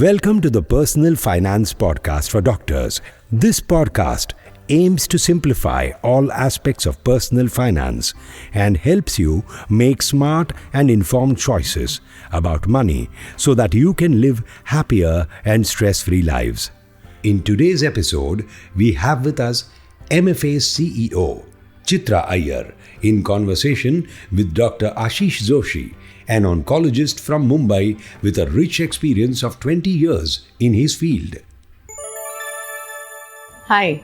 Welcome to the Personal Finance Podcast for Doctors. This podcast aims to simplify all aspects of personal finance and helps you make smart and informed choices about money so that you can live happier and stress-free lives. In today's episode, we have with us MFA's CEO, Chitra Iyer, in conversation with Dr. Ashish Joshi, an oncologist from Mumbai with a rich experience of 20 years in his field. Hi,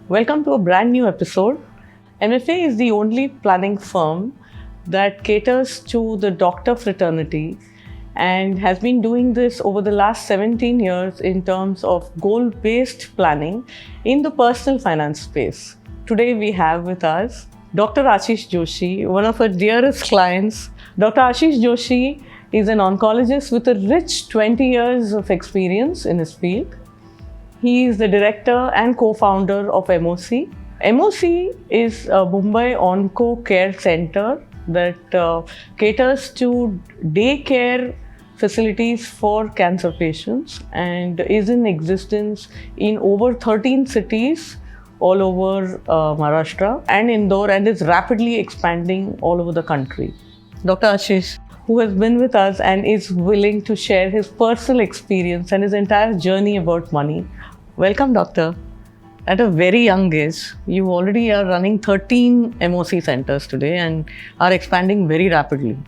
welcome to a brand new episode. MFA is the only planning firm that caters to the doctor fraternity and has been doing this over the last 17 years in terms of goal-based planning in the personal finance space. Today we have with us Dr. Ashish Joshi, one of our dearest clients. Dr. Ashish Joshi is an oncologist with a rich 20 years of experience in his field. He is the director and co-founder of MOC. MOC is a Mumbai OncoCare center that caters to daycare facilities for cancer patients and is in existence in over 13 cities all over Maharashtra and Indore, and is rapidly expanding all over the country. Dr. Ashish, who has been with us and is willing to share his personal experience and his entire journey about money. Welcome, Doctor. At a very young age, you already are running 13 MOC centers today and are expanding very rapidly.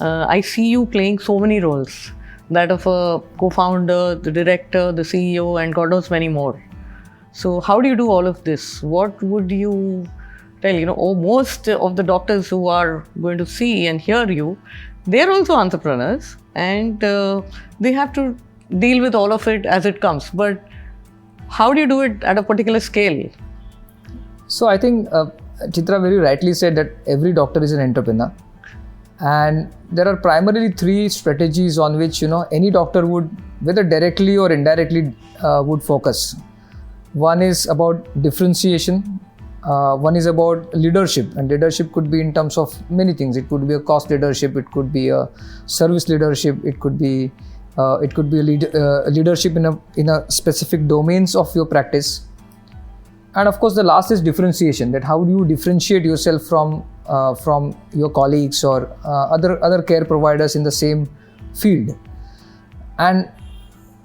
I see you playing so many roles, that of a co-founder, the director, the CEO, and God knows many more. So how do you do all of this? What would you tell, most of the doctors who are going to see and hear you, they're also entrepreneurs and they have to deal with all of it as it comes. But how do you do it at a particular scale? So I think Chitra very rightly said that every doctor is an entrepreneur. And there are primarily three strategies on which, any doctor would, whether directly or indirectly, would focus. One is about differentiation. One is about leadership, and leadership could be in terms of many things. It could be a cost leadership, it could be a service leadership, it could be a leadership in a specific domains of your practice. And of course, the last is differentiation. That how do you differentiate yourself from your colleagues or other care providers in the same field. And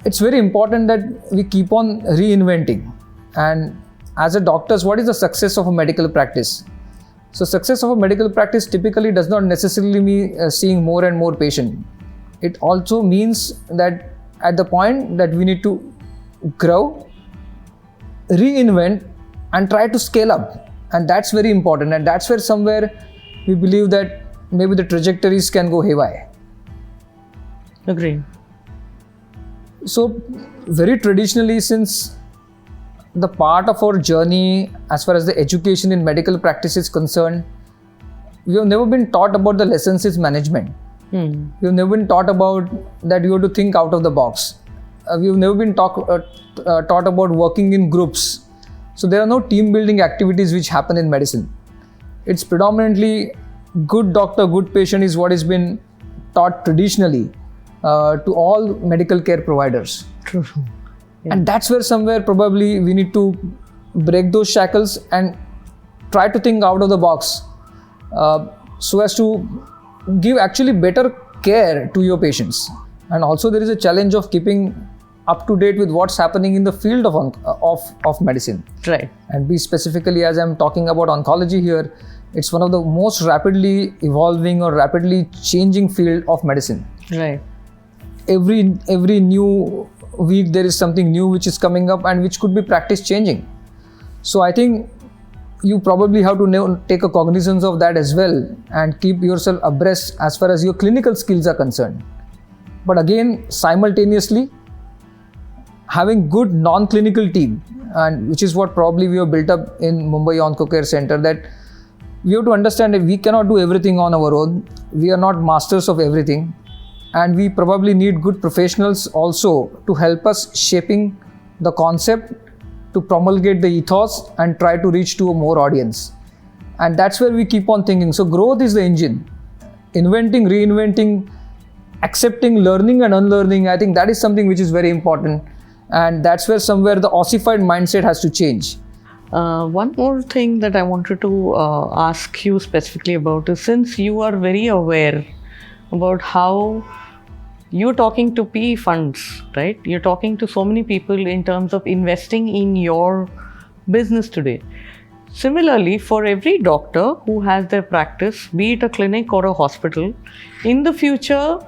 it's very important that we keep on reinventing. And as a doctor, what is the success of a medical practice? So success of a medical practice typically does not necessarily mean seeing more and more patients. It also means that at the point that we need to grow, reinvent, and try to scale up. And that's very important. And that's where somewhere we believe that maybe the trajectories can go haywire. Agreed. So very traditionally, since the part of our journey as far as the education in medical practice is concerned, we have never been taught about the lessons in management. We have never been taught about that you have to think out of the box. We have never been taught about working in groups. So there are no team building activities which happen in medicine. It's predominantly good doctor, good patient is what has been taught traditionally to all medical care providers. True. Yeah. And that's where somewhere probably we need to break those shackles and try to think out of the box so as to give actually better care to your patients. And also there is a challenge of keeping up to date with what's happening in the field of medicine. Right. And be specifically, as I'm talking about oncology here, it's one of the most rapidly evolving or rapidly changing field of medicine. Right. Every new week there is something new which is coming up and which could be practice changing. So I think you probably have to take a cognizance of that as well and keep yourself abreast as far as your clinical skills are concerned. But again, simultaneously, having good non-clinical team, and which is what probably we have built up in Mumbai OncoCare Center, that we have to understand that we cannot do everything on our own. We are not masters of everything. And we probably need good professionals also to help us shaping the concept, to promulgate the ethos and try to reach to a more audience. And that's where we keep on thinking. So growth is the engine. Inventing, reinventing, accepting learning and unlearning. I think that is something which is very important, and that's where somewhere the ossified mindset has to change. One more thing that I wanted to ask you specifically about is, since you are very aware about how you're talking to PE funds, right? You're talking to so many people in terms of investing in your business today. Similarly, for every doctor who has their practice, be it a clinic or a hospital, in the future,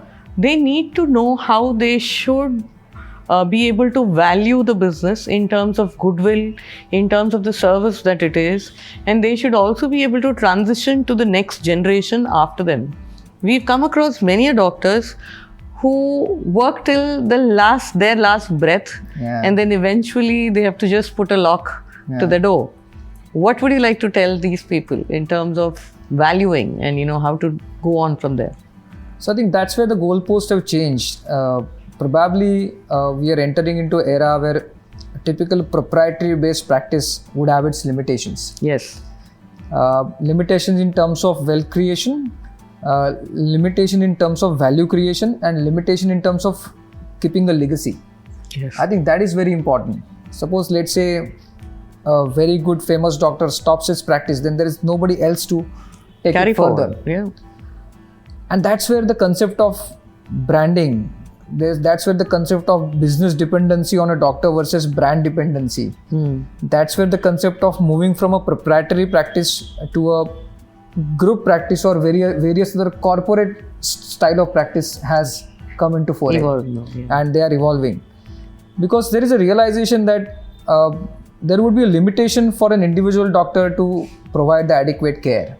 they need to know how they should be able to value the business in terms of goodwill, in terms of the service that it is, and they should also be able to transition to the next generation after them. We've come across many doctors who work till their last breath, and then eventually they have to just put a lock to the door. What would you like to tell these people in terms of valuing and how to go on from there? So I think that's where the goalposts have changed. Probably we are entering into an era where a typical proprietary based practice would have its limitations. Yes. Limitations in terms of wealth creation, limitation in terms of value creation, and limitation in terms of keeping a legacy. Yes. I think that is very important. Suppose, let's say, a very good famous doctor stops his practice, then there is nobody else to take Carry it further. forward. Yeah. And that's where the concept of branding, that's where the concept of business dependency on a doctor versus brand dependency. That's where the concept of moving from a proprietary practice to a group practice or various other corporate style of practice has come into foray. And they are evolving. Because there is a realization that there would be a limitation for an individual doctor to provide the adequate care.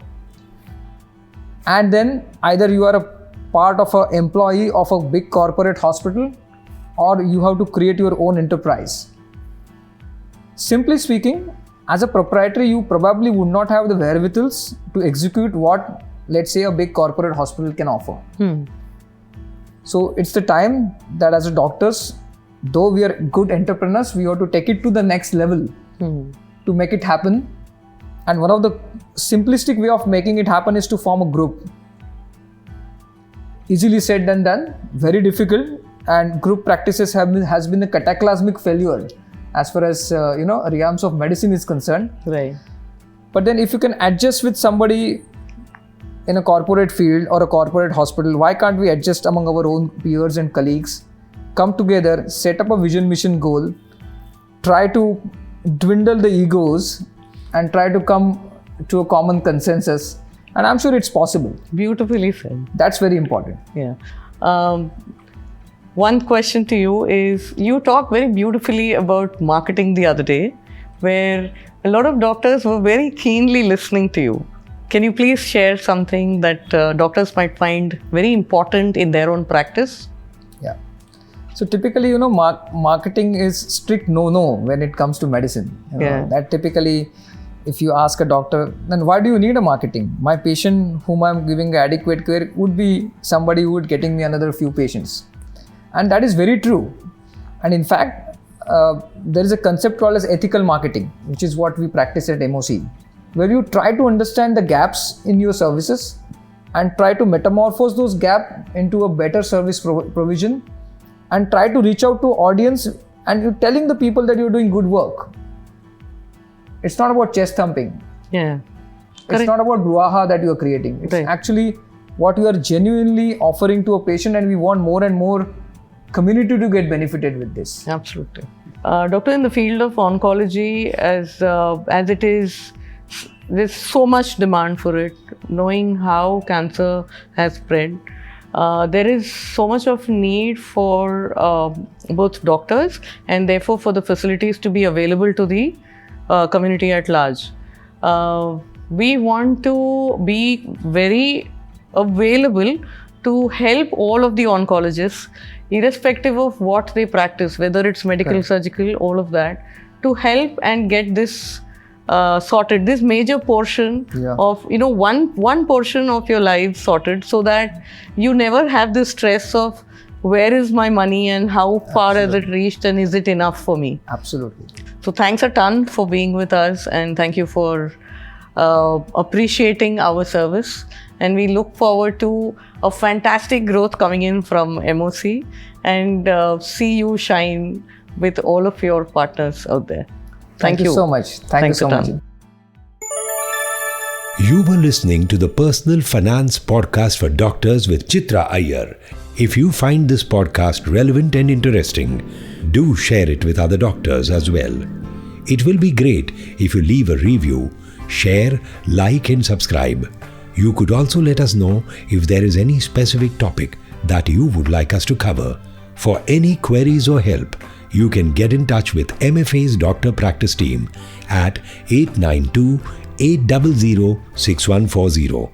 And then either you are a part of an employee of a big corporate hospital, or you have to create your own enterprise. Simply speaking, as a proprietor, you probably would not have the wherewithals to execute what, let's say, a big corporate hospital can offer. So it's the time that as a doctors, though we are good entrepreneurs, we have to take it to the next level to make it happen. And one of the simplistic way of making it happen is to form a group. Easily said than done, very difficult, and group practices has been a cataclysmic failure as far as realms of medicine is concerned. Right. But then if you can adjust with somebody in a corporate field or a corporate hospital, why can't we adjust among our own peers and colleagues, come together, set up a vision, mission, goal, try to dwindle the egos and try to come to a common consensus, and I'm sure it's possible. Beautifully said. That's very important. Yeah. One question to you is, you talked very beautifully about marketing the other day, where a lot of doctors were very keenly listening to you. Can you please share something that doctors might find very important in their own practice? Yeah. So typically, marketing is strict no when it comes to medicine. That typically, if you ask a doctor, then why do you need a marketing? My patient whom I'm giving adequate care would be somebody who would getting me another few patients. And that is very true. And in fact, there is a concept called as ethical marketing, which is what we practice at MOC, where you try to understand the gaps in your services and try to metamorphose those gaps into a better service provision, and try to reach out to audience, and you're telling the people that you're doing good work. It's not about chest thumping. Yeah. It's not about brouhaha that you are creating. It's actually what you are genuinely offering to a patient, and we want more and more community to get benefited with this. Absolutely. Doctor, in the field of oncology, as it is, there's so much demand for it. Knowing how cancer has spread, there is so much of need for both doctors and therefore for the facilities to be available to the community at large. We want to be very available to help all of the oncologists, irrespective of what they practice, whether it's medical, surgical, all of that, to help and get this sorted, this major portion of, one portion of your life sorted, so that you never have this stress of where is my money and how far has it reached and is it enough for me? Absolutely. So thanks a ton for being with us, and thank you for appreciating our service. And we look forward to a fantastic growth coming in from MOC, and see you shine with all of your partners out there. Thank you so much. Thank you so much. You were listening to the Personal Finance Podcast for Doctors with Chitra Iyer. If you find this podcast relevant and interesting, do share it with other doctors as well. It will be great if you leave a review, share, like and subscribe. You could also let us know if there is any specific topic that you would like us to cover. For any queries or help, you can get in touch with MFA's Doctor Practice Team at 892-800-6140.